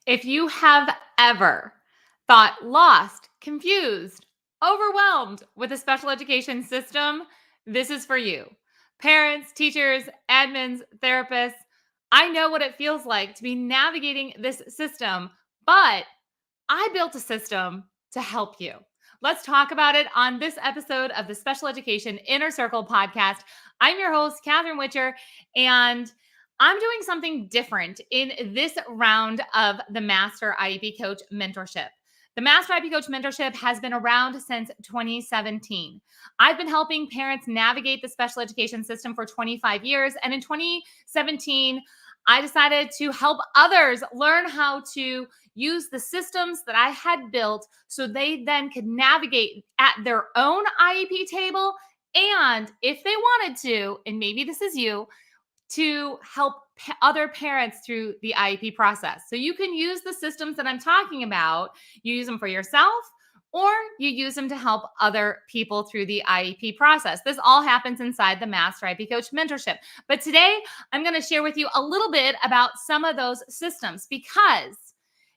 If you have ever thought lost, confused, overwhelmed with a special education system, this is for you. Parents, teachers, admins, therapists, I know what it feels like to be navigating this system, but I built a system to help you. Let's talk about it on this episode of the Special Education Inner Circle podcast. I'm your host, Catherine Witcher, and I'm doing something different in this round of the Master IEP Coach Mentorship. The Master IEP Coach Mentorship has been around since 2017. I've been helping parents navigate the special education system for 25 years, and in 2017, I decided to help others learn how to use the systems that I had built so they then could navigate at their own IEP table. And if they wanted to, and maybe this is you, to help other parents through the IEP process. So you can use the systems that I'm talking about. You use them for yourself, or you use them to help other people through the IEP process. This all happens inside the Master IEP Coach Mentorship. But today, I'm going to share with you a little bit about some of those systems because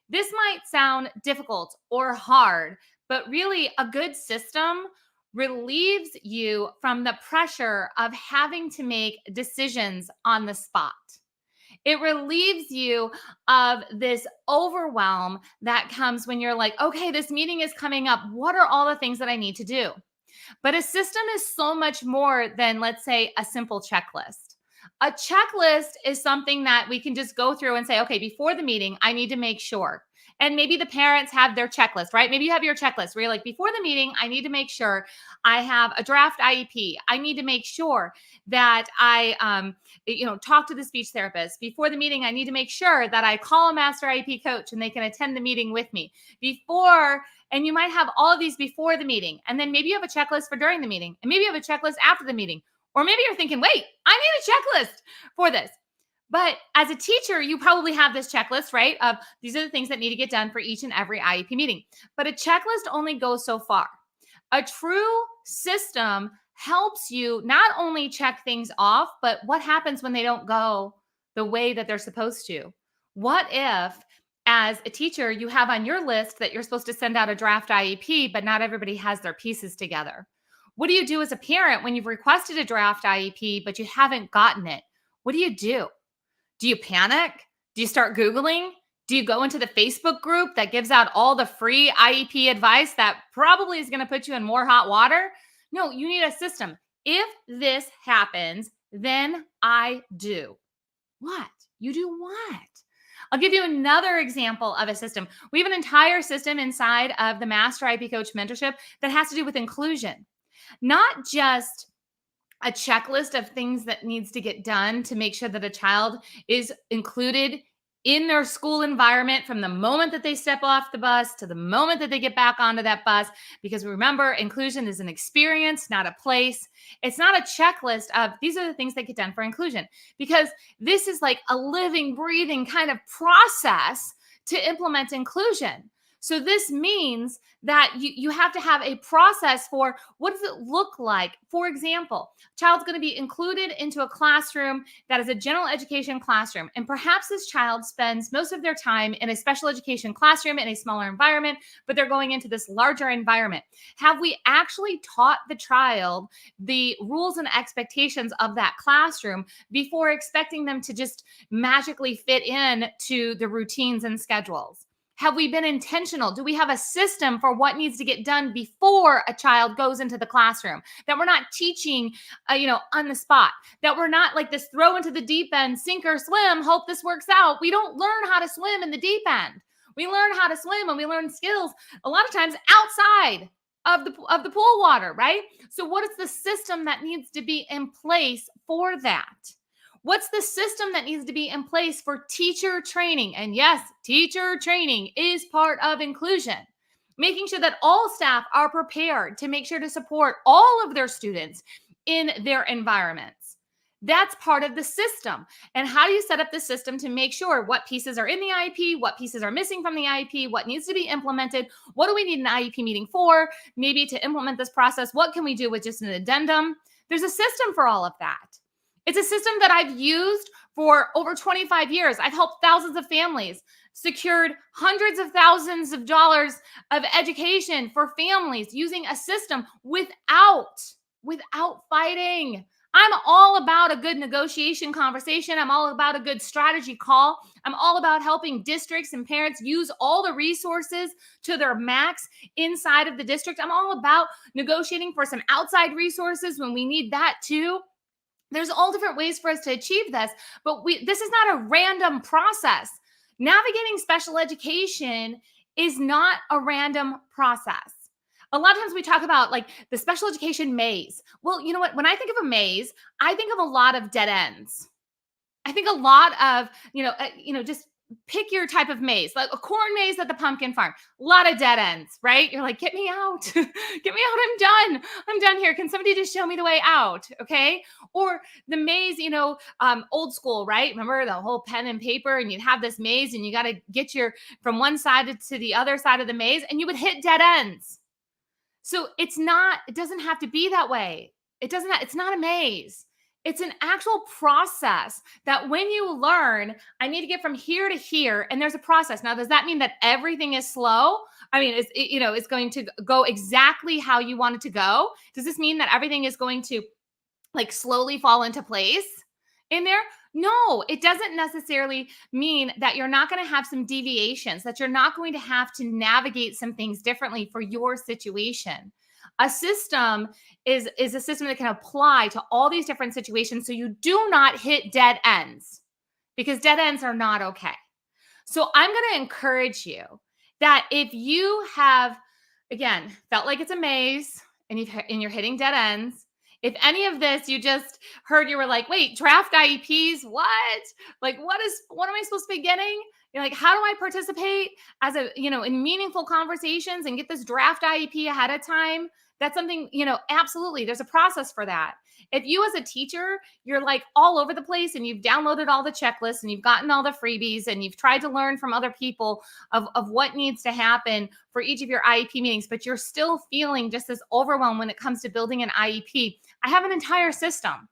this might sound difficult or hard, but really a good system relieves you from the pressure of having to make decisions on the spot. It relieves you of this overwhelm that comes when you're like, okay, this meeting is coming up. What are all the things that I need to do? But a system is so much more than, let's say, a simple checklist. A checklist is something that we can just go through and say, okay, before the meeting, I need to make sure. And maybe the parents have their checklist, right? Maybe you have your checklist where you're like, before the meeting, I need to make sure I have a draft IEP. I need to make sure that I, talk to the speech therapist. Before the meeting, I need to make sure that I call a master IEP coach and they can attend the meeting with me. And you might have all of these before the meeting. And then maybe you have a checklist for during the meeting. And maybe you have a checklist after the meeting. Or maybe you're thinking, wait, I need a checklist for this. But as a teacher, you probably have this checklist, right? Of these are the things that need to get done for each and every IEP meeting. But a checklist only goes so far. A true system helps you not only check things off, but what happens when they don't go the way that they're supposed to? What if, as a teacher, you have on your list that you're supposed to send out a draft IEP, but not everybody has their pieces together? What do you do as a parent when you've requested a draft IEP, but you haven't gotten it? What do you do? Do you panic? Do you start Googling? Do you go into the Facebook group that gives out all the free IEP advice that probably is going to put you in more hot water? No, you need a system. If this happens, then I do. What? You do what? I'll give you another example of a system. We have an entire system inside of the Master IEP Coach Mentorship that has to do with inclusion. Not just a checklist of things that needs to get done to make sure that a child is included in their school environment from the moment that they step off the bus to the moment that they get back onto that bus. Because remember, inclusion is an experience, not a place. It's not a checklist of these are the things that get done for inclusion, because this is like a living, breathing kind of process to implement inclusion. So this means that you have to have a process for what does it look like. For example, child's going to be included into a classroom that is a general education classroom. And perhaps this child spends most of their time in a special education classroom in a smaller environment, but they're going into this larger environment. Have we actually taught the child the rules and expectations of that classroom before expecting them to just magically fit in to the routines and schedules? Have we been intentional? Do we have a system for what needs to get done before a child goes into the classroom? That we're not teaching, on the spot. That we're not like this throw into the deep end, sink or swim, hope this works out. We don't learn how to swim in the deep end. We learn how to swim and we learn skills a lot of times outside of the pool water, right? So what is the system that needs to be in place for that? What's the system that needs to be in place for teacher training? And yes, teacher training is part of inclusion. Making sure that all staff are prepared to make sure to support all of their students in their environments. That's part of the system. And how do you set up the system to make sure what pieces are in the IEP, what pieces are missing from the IEP, what needs to be implemented, what do we need an IEP meeting for, maybe to implement this process, what can we do with just an addendum? There's a system for all of that. It's a system that I've used For over 25 years, I've helped thousands of families, secured hundreds of thousands of dollars of education for families using a system without fighting. I'm all about a good negotiation conversation. I'm all about a good strategy call. I'm all about helping districts and parents use all the resources to their max inside of the district. I'm all about negotiating for some outside resources when we need that too. There's all different ways for us to achieve this, but this is not a random process. Navigating special education is not a random process. A lot of times we talk about like the special education maze. Well, you know what? When I think of a maze, I think of a lot of dead ends. I think a lot of, just pick your type of maze, like a corn maze at the pumpkin farm. A lot of dead ends, right? You're like, get me out. Get me out. I'm done. I'm done here. Can somebody just show me the way out? Okay. Or the maze, old school, right? Remember the whole pen and paper, and you'd have this maze and you got to get your from one side to the other side of the maze, and you would hit dead ends. So it doesn't have to be that way. It's not a maze. It's an actual process that when you learn, I need to get from here to here, and there's a process. Now, does that mean that everything is slow? I mean, it's going to go exactly how you want it to go? Does this mean that everything is going to like slowly fall into place in there? No, it doesn't necessarily mean that you're not going to have some deviations, that you're not going to have to navigate some things differently for your situation. A system is a system that can apply to all these different situations so you do not hit dead ends, because dead ends are not okay. So I'm going to encourage you that if you have, again, felt like it's a maze and you're hitting dead ends, if any of this you just heard, you were like, wait, draft IEPs, what? Like, what am I supposed to be getting? You're like, how do I participate in meaningful conversations and get this draft IEP ahead of time? That's something, absolutely. There's a process for that. If you as a teacher, you're like all over the place and you've downloaded all the checklists and you've gotten all the freebies and you've tried to learn from other people of what needs to happen for each of your IEP meetings, but you're still feeling just as overwhelmed when it comes to building an IEP, I have an entire system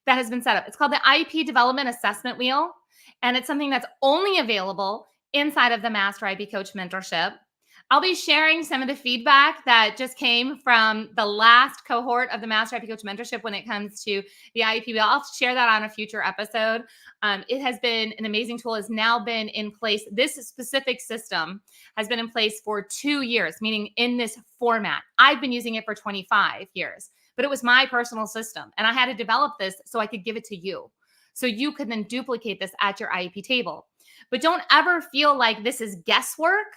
that has been set up. It's called the IEP Development Assessment Wheel, and it's something that's only available inside of the Master IEP Coach Mentorship. I'll be sharing some of the feedback that just came from the last cohort of the Master IEP Coach Mentorship when it comes to the IEP wheel. I'll share that on a future episode. It has been an amazing tool. Has now been in place. This specific system has been in place for 2 years, meaning in this format. I've been using it for 25 years, but it was my personal system. And I had to develop this so I could give it to you, so you could then duplicate this at your IEP table. But don't ever feel like this is guesswork.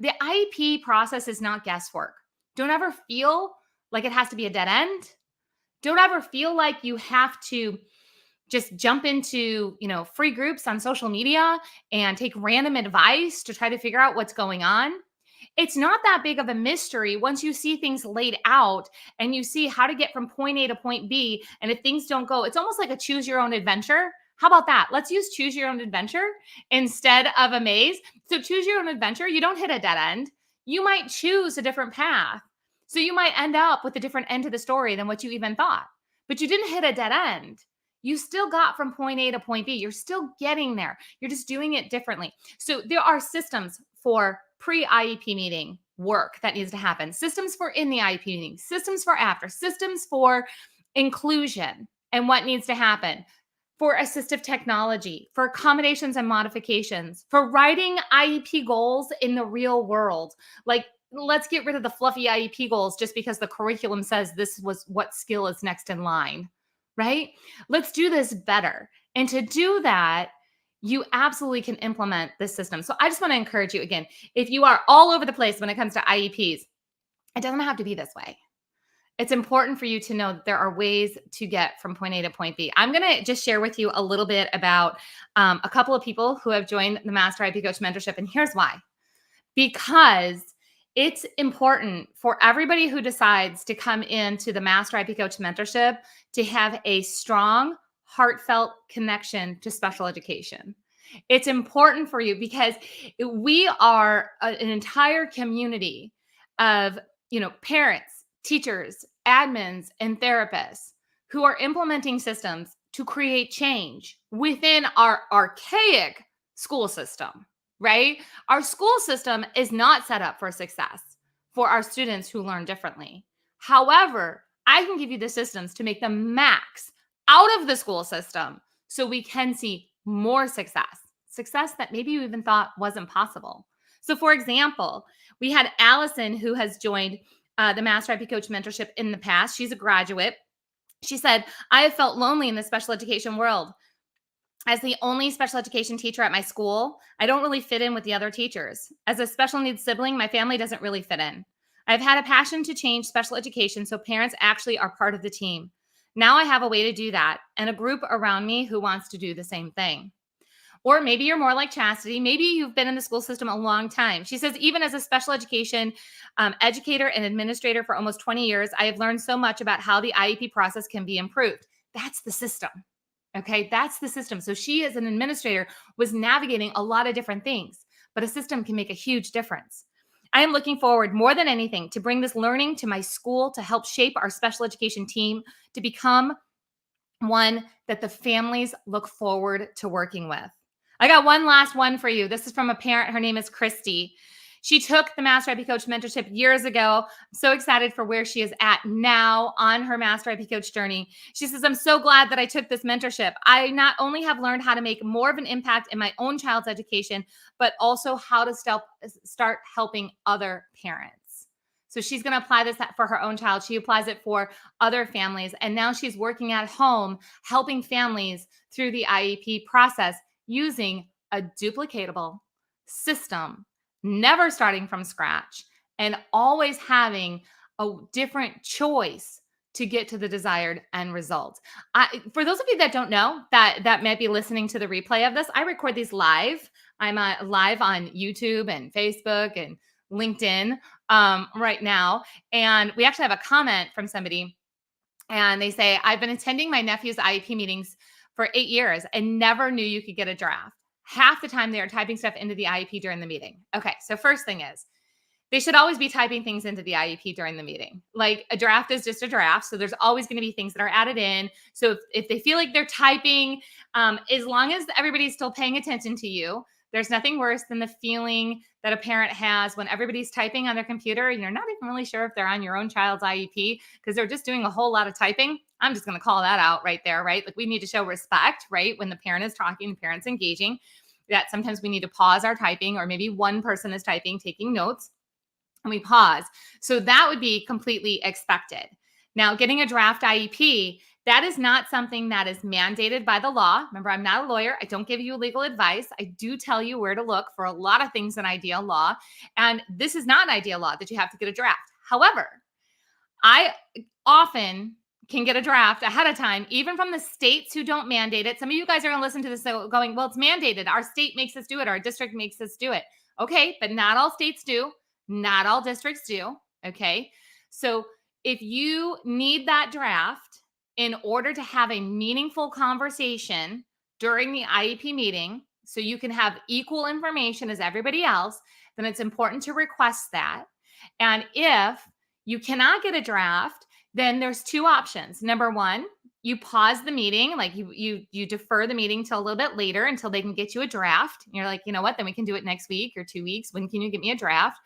The IEP process is not guesswork. Don't ever feel like it has to be a dead end. Don't ever feel like you have to just jump into, free groups on social media and take random advice to try to figure out what's going on. It's not that big of a mystery once you see things laid out and you see how to get from point A to point B. And if things don't go, it's almost like a choose your own adventure. How about that? Let's use choose your own adventure instead of a maze. So choose your own adventure. You don't hit a dead end. You might choose a different path. So you might end up with a different end to the story than what you even thought. But you didn't hit a dead end. You still got from point A to point B. You're still getting there. You're just doing it differently. So there are systems for pre-IEP meeting work that needs to happen, systems for in the IEP meeting, systems for after, systems for inclusion and what needs to happen, for assistive technology, for accommodations and modifications, for writing IEP goals in the real world. Like, let's get rid of the fluffy IEP goals just because the curriculum says this was what skill is next in line, right? Let's do this better. And to do that, you absolutely can implement this system. So I just want to encourage you again, if you are all over the place when it comes to IEPs, it doesn't have to be this way. It's important for you to know that there are ways to get from point A to point B. I'm going to just share with you a little bit about a couple of people who have joined the Master IEP Coach Mentorship. And here's why. Because it's important for everybody who decides to come into the Master IEP Coach Mentorship to have a strong, heartfelt connection to special education. It's important for you because we are an entire community of, parents, teachers, admins, and therapists who are implementing systems to create change within our archaic school system, right? Our school system is not set up for success for our students who learn differently. However, I can give you the systems to make the max out of the school system so we can see more success that maybe you even thought wasn't possible. So, for example, we had Allison who has joined the Master IP Coach Mentorship in the past. She's a graduate. She said, I have felt lonely in the special education world. As the only special education teacher at my school, I don't really fit in with the other teachers. As a special needs sibling, my family doesn't really fit in. I've had a passion to change special education so parents actually are part of the team. Now I have a way to do that and a group around me who wants to do the same thing. Or maybe you're more like Chastity. Maybe you've been in the school system a long time. She says, even as a special education educator and administrator for almost 20 years, I have learned so much about how the IEP process can be improved. That's the system. Okay, that's the system. So she, as an administrator, was navigating a lot of different things, but a system can make a huge difference. I am looking forward more than anything to bring this learning to my school to help shape our special education team to become one that the families look forward to working with. I got one last one for you. This is from a parent. Her name is Christy. She took the Master IP Coach mentorship years ago. I'm so excited for where she is at now on her Master IP Coach journey. She says, I'm so glad that I took this mentorship. I not only have learned how to make more of an impact in my own child's education, but also how to start helping other parents. So she's going to apply this for her own child. She applies it for other families. And now she's working at home, helping families through the IEP process using a duplicatable system, never starting from scratch, and always having a different choice to get to the desired end result. For those of you that don't know, that might be listening to the replay of this, I record these live. I'm live on YouTube and Facebook and LinkedIn right now. And we actually have a comment from somebody, and they say, I've been attending my nephew's IEP meetings for 8 years and never knew you could get a draft. Half the time they are typing stuff into the IEP during the meeting. Okay, so first thing is, they should always be typing things into the IEP during the meeting. Like, a draft is just a draft. So there's always going to be things that are added in. So if they feel like they're typing, as long as everybody's still paying attention to you, there's nothing worse than the feeling that a parent has when everybody's typing on their computer and you're not even really sure if they're on your own child's IEP because they're just doing a whole lot of typing. I'm just going to call that out right there, right? Like, we need to show respect, right? When the parent is talking, the parent's engaging, that sometimes we need to pause our typing, or maybe one person is typing, taking notes, and we pause. So that would be completely expected. Now, getting a draft IEP, that is not something that is mandated by the law. Remember, I'm not a lawyer. I don't give you legal advice. I do tell you where to look for a lot of things in IDEA law. And this is not an IDEA law that you have to get a draft. However, I often can get a draft ahead of time, even from the states who don't mandate it. Some of you guys are going to listen to this going, well, it's mandated. Our state makes us do it. Our district makes us do it. Okay, but not all states do. Not all districts do. Okay, so if you need that draft in order to have a meaningful conversation during the IEP meeting, so you can have equal information as everybody else, then it's important to request that. And if you cannot get a draft, then there's two options. Number one, you pause the meeting, like you defer the meeting till a little bit later until they can get you a draft. You're like, you know what, then we can do it next week or 2 weeks. When can you get me a draft?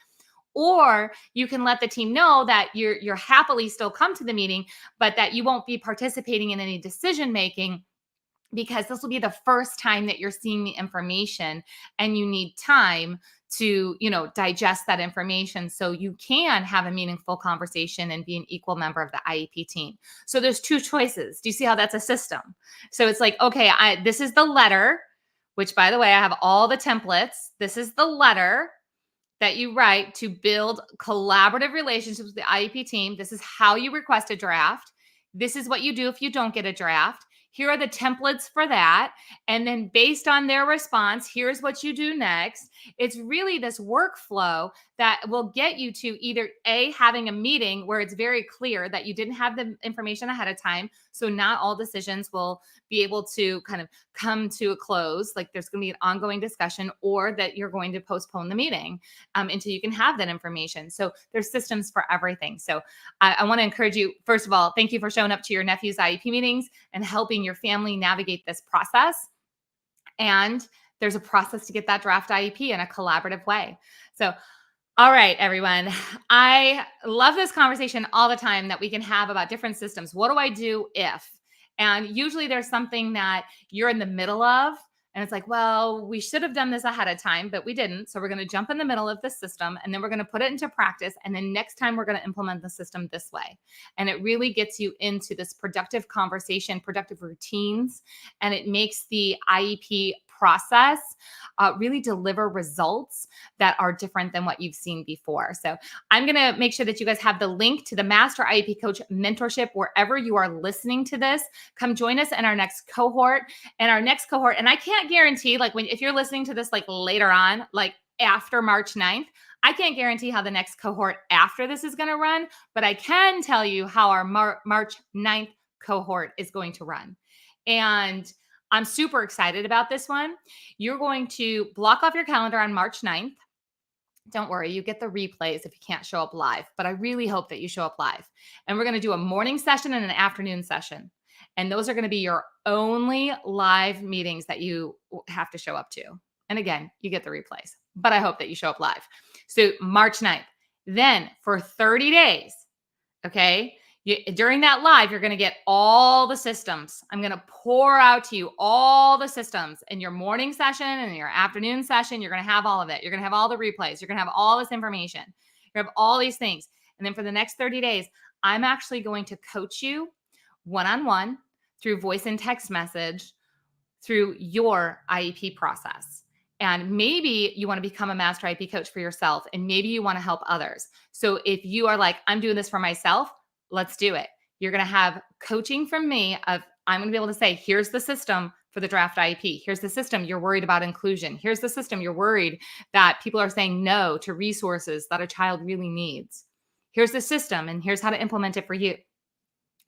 Or you can let the team know that you're happily still come to the meeting, but that you won't be participating in any decision making because this will be the first time that you're seeing the information and you need time to, digest that information so you can have a meaningful conversation and be an equal member of the IEP team. So there's two choices. Do you see how that's a system? So it's like, okay, this is the letter, which, by the way, I have all the templates. This is the letter that you write to build collaborative relationships with the IEP team. This is how you request a draft. This is what you do if you don't get a draft. Here are the templates for that. And then based on their response, here's what you do next. It's really this workflow that will get you to either A, having a meeting where it's very clear that you didn't have the information ahead of time. So not all decisions will be able to kind of come to a close. Like, there's going to be an ongoing discussion, or that you're going to postpone the meeting until you can have that information. So there's systems for everything. So I want to encourage you, first of all, thank you for showing up to your nephew's IEP meetings and helping helping your family navigate this process. And there's a process to get that draft IEP in a collaborative way. So, all right, everyone. I love this conversation all the time that we can have about different systems. What do I do if? And usually there's something that you're in the middle of, and it's like, well, we should have done this ahead of time, but we didn't. So we're going to jump in the middle of the system and then we're going to put it into practice. And then next time we're going to implement the system this way. And it really gets you into this productive conversation, productive routines, and it makes the IEP process really deliver results that are different than what you've seen before. So I'm going to make sure that you guys have the link to the Master IEP Coach mentorship wherever you are listening to this. Come join us in our next cohort. And our next cohort, and I can't guarantee, like if you're listening to this like later on, like after March 9th, I can't guarantee how the next cohort after this is going to run, but I can tell you how our March 9th cohort is going to run. And I'm super excited about this one. You're going to block off your calendar on March 9th. Don't worry, you get the replays if you can't show up live, but I really hope that you show up live. And we're going to do a morning session and an afternoon session. And those are going to be your only live meetings that you have to show up to. And again, you get the replays, but I hope that you show up live. So March 9th. Then for 30 days, okay, during that live, you're going to get all the systems. I'm going to pour out to you all the systems in your morning session and your afternoon session. You're going to have all of it. You're going to have all the replays. You're going to have all this information. You're going to have all these things. And then for the next 30 days, I'm actually going to coach you one-on-one through voice and text message through your IEP process. And maybe you want to become a master IEP coach for yourself, and maybe you want to help others. So if you are like, I'm doing this for myself, let's do it. You're going to have coaching from me of, I'm going to be able to say, here's the system for the draft IEP. Here's the system you're worried about inclusion. Here's the system you're worried that people are saying no to resources that a child really needs. Here's the system, and here's how to implement it for you.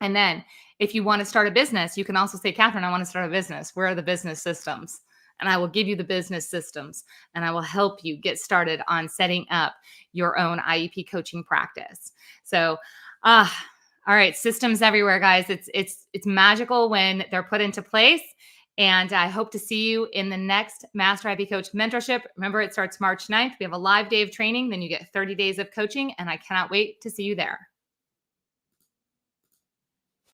And then if you want to start a business, you can also say, Catherine, I want to start a business. Where are the business systems? And I will give you the business systems, and I will help you get started on setting up your own IEP coaching practice. So, all right, systems everywhere, guys. It's magical when they're put into place. And I hope to see you in the next Master IEP Coach mentorship. Remember, it starts March 9th. We have a live day of training. Then you get 30 days of coaching, and I cannot wait to see you there.